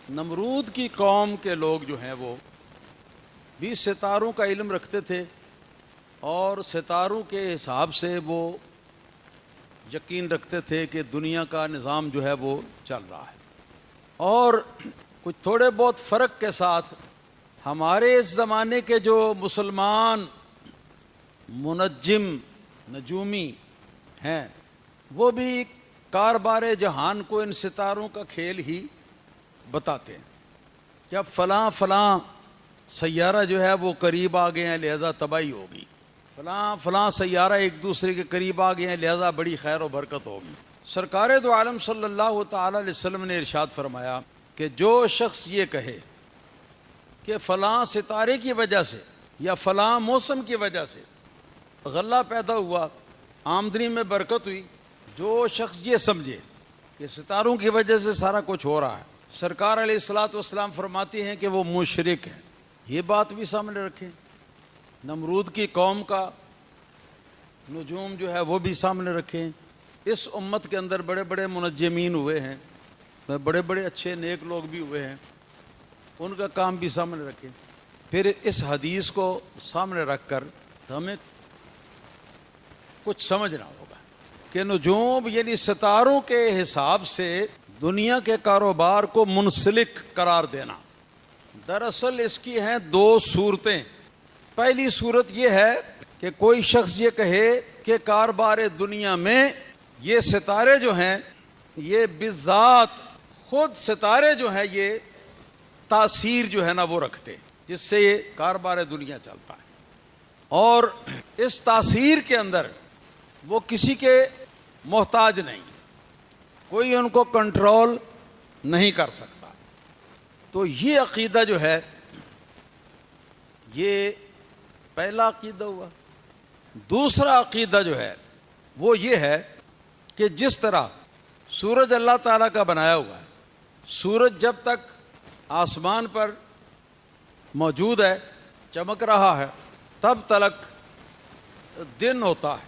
نمرود کی قوم کے لوگ جو ہیں وہ بھی ستاروں کا علم رکھتے تھے اور ستاروں کے حساب سے وہ یقین رکھتے تھے کہ دنیا کا نظام جو ہے وہ چل رہا ہے، اور کچھ تھوڑے بہت فرق کے ساتھ ہمارے اس زمانے کے جو مسلمان منجم نجومی ہیں وہ بھی کاربار جہان کو ان ستاروں کا کھیل ہی بتاتے ہیں کہ اب فلاں فلاں سیارہ جو ہے وہ قریب آ گئے ہیں لہذا تباہی ہوگی، فلاں فلاں سیارہ ایک دوسرے کے قریب آ گئے ہیں لہذا بڑی خیر و برکت ہوگی۔ سرکار دو عالم صلی اللہ تعالی علیہ وسلم نے ارشاد فرمایا کہ جو شخص یہ کہے کہ فلاں ستارے کی وجہ سے یا فلاں موسم کی وجہ سے غلہ پیدا ہوا، آمدنی میں برکت ہوئی، جو شخص یہ سمجھے کہ ستاروں کی وجہ سے سارا کچھ ہو رہا ہے، سرکار علیہ الصلوۃ والسلام فرماتے ہیں کہ وہ مشرک ہے۔ یہ بات بھی سامنے رکھیں، نمرود کی قوم کا نجوم جو ہے وہ بھی سامنے رکھیں۔ اس امت کے اندر بڑے بڑے منجمین ہوئے ہیں، بڑے بڑے اچھے نیک لوگ بھی ہوئے ہیں، ان کا کام بھی سامنے رکھیں۔ پھر اس حدیث کو سامنے رکھ کر ہمیں کچھ سمجھنا ہوگا کہ نجوم یعنی ستاروں کے حساب سے دنیا کے کاروبار کو منسلک قرار دینا۔ دراصل اس کی ہیں دو صورتیں۔ پہلی صورت یہ ہے کہ کوئی شخص یہ کہے کہ کاروبار دنیا میں یہ ستارے جو ہیں یہ بذات خود ستارے جو ہیں یہ تاثیر جو ہے نا وہ رکھتے، جس سے یہ کاروبار دنیا چلتا ہے، اور اس تاثیر کے اندر وہ کسی کے محتاج نہیں، کوئی ان کو کنٹرول نہیں کر سکتا۔ تو یہ عقیدہ جو ہے یہ پہلا عقیدہ ہوا۔ دوسرا عقیدہ جو ہے وہ یہ ہے کہ جس طرح سورج اللہ تعالیٰ کا بنایا ہوا ہے، سورج جب تک آسمان پر موجود ہے چمک رہا ہے تب تک دن ہوتا ہے،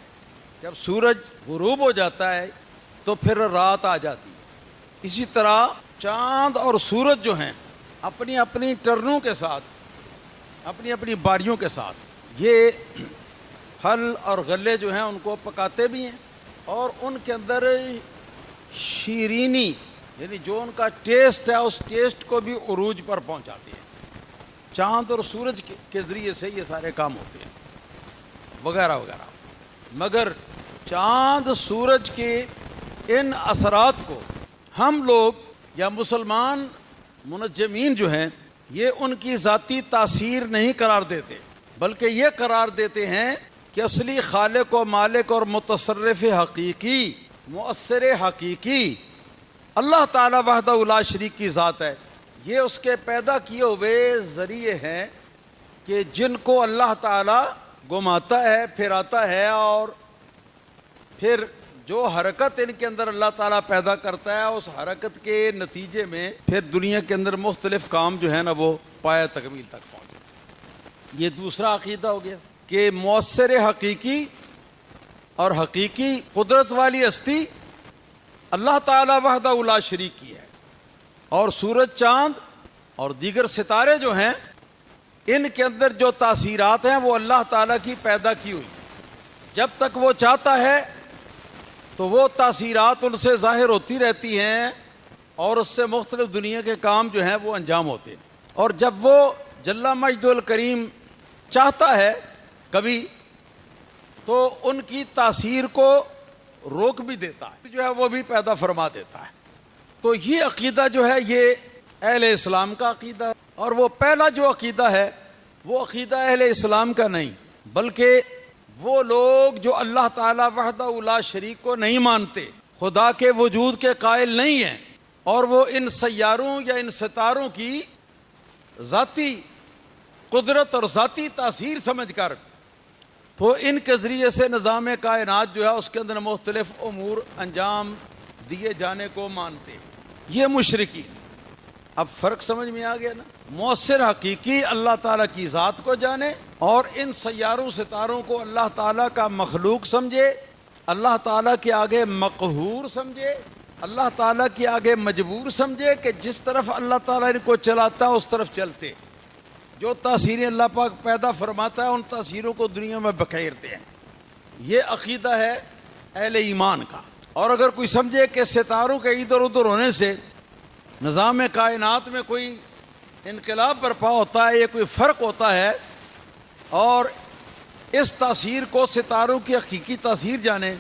جب سورج غروب ہو جاتا ہے تو پھر رات آ جاتی ہے۔ اسی طرح چاند اور سورج جو ہیں اپنی اپنی ٹرنوں کے ساتھ، اپنی اپنی باریوں کے ساتھ یہ پھل اور غلے جو ہیں ان کو پکاتے بھی ہیں، اور ان کے اندر شیرینی یعنی جو ان کا ٹیسٹ ہے اس ٹیسٹ کو بھی عروج پر پہنچاتے ہیں۔ چاند اور سورج کے ذریعے سے یہ سارے کام ہوتے ہیں وغیرہ وغیرہ۔ مگر چاند سورج کے ان اثرات کو ہم لوگ یا مسلمان منجمین جو ہیں یہ ان کی ذاتی تاثیر نہیں قرار دیتے، بلکہ یہ قرار دیتے ہیں کہ اصلی خالق و مالک اور متصرف حقیقی، مؤثر حقیقی اللہ تعالیٰ وحدہ لا شریک کی ذات ہے۔ یہ اس کے پیدا کیے ہوئے ذریعے ہیں کہ جن کو اللہ تعالیٰ گھماتا ہے، پھراتا ہے، اور پھر جو حرکت ان کے اندر اللہ تعالیٰ پیدا کرتا ہے اس حرکت کے نتیجے میں پھر دنیا کے اندر مختلف کام جو ہے نا وہ پایہ تکمیل تک پہنچے۔ یہ دوسرا عقیدہ ہو گیا کہ مؤثر حقیقی اور حقیقی قدرت والی ہستی اللہ تعالیٰ وحدہ لا شریک کی ہے، اور سورج، چاند اور دیگر ستارے جو ہیں ان کے اندر جو تاثیرات ہیں وہ اللہ تعالیٰ کی پیدا کی ہوئی۔ جب تک وہ چاہتا ہے تو وہ تاثیرات ان سے ظاہر ہوتی رہتی ہیں اور اس سے مختلف دنیا کے کام جو ہیں وہ انجام ہوتے ہیں، اور جب وہ جل مجد الکریم چاہتا ہے کبھی تو ان کی تاثیر کو روک بھی دیتا ہے، جو ہے وہ بھی پیدا فرما دیتا ہے۔ تو یہ عقیدہ جو ہے یہ اہل اسلام کا عقیدہ ہے، اور وہ پہلا جو عقیدہ ہے وہ عقیدہ اہل اسلام کا نہیں، بلکہ وہ لوگ جو اللہ تعالیٰ وحدہ لا شریک کو نہیں مانتے، خدا کے وجود کے قائل نہیں ہیں، اور وہ ان سیاروں یا ان ستاروں کی ذاتی قدرت اور ذاتی تاثیر سمجھ کر تو ان کے ذریعے سے نظام کائنات جو ہے اس کے اندر مختلف امور انجام دیے جانے کو مانتے، یہ مشرکی۔ اب فرق سمجھ میں آ گیا نا؟ مؤثر حقیقی اللہ تعالیٰ کی ذات کو جانے اور ان سیاروں ستاروں کو اللہ تعالیٰ کا مخلوق سمجھے، اللہ تعالیٰ کے آگے مقہور سمجھے، اللہ تعالیٰ کی آگے مجبور سمجھے کہ جس طرف اللہ تعالیٰ ان کو چلاتا ہے اس طرف چلتے، جو تاثیریں اللہ پاک پیدا فرماتا ہے ان تاثیروں کو دنیا میں بکھیرتے ہیں۔ یہ عقیدہ ہے اہل ایمان کا۔ اور اگر کوئی سمجھے کہ ستاروں کے ادھر ادھر ہونے سے نظام کائنات میں کوئی انقلاب برپا ہوتا ہے یا کوئی فرق ہوتا ہے، اور اس تاثیر کو ستاروں کی حقیقی تاثیر جانے،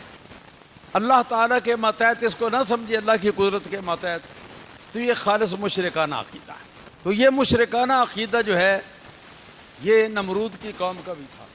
اللہ تعالیٰ کے ماتحت اس کو نہ سمجھے اللہ کی قدرت کے ماتحت، تو یہ خالص مشرکانہ عقیدہ ہے۔ تو یہ مشرکانہ عقیدہ جو ہے یہ نمرود کی قوم کا بھی تھا۔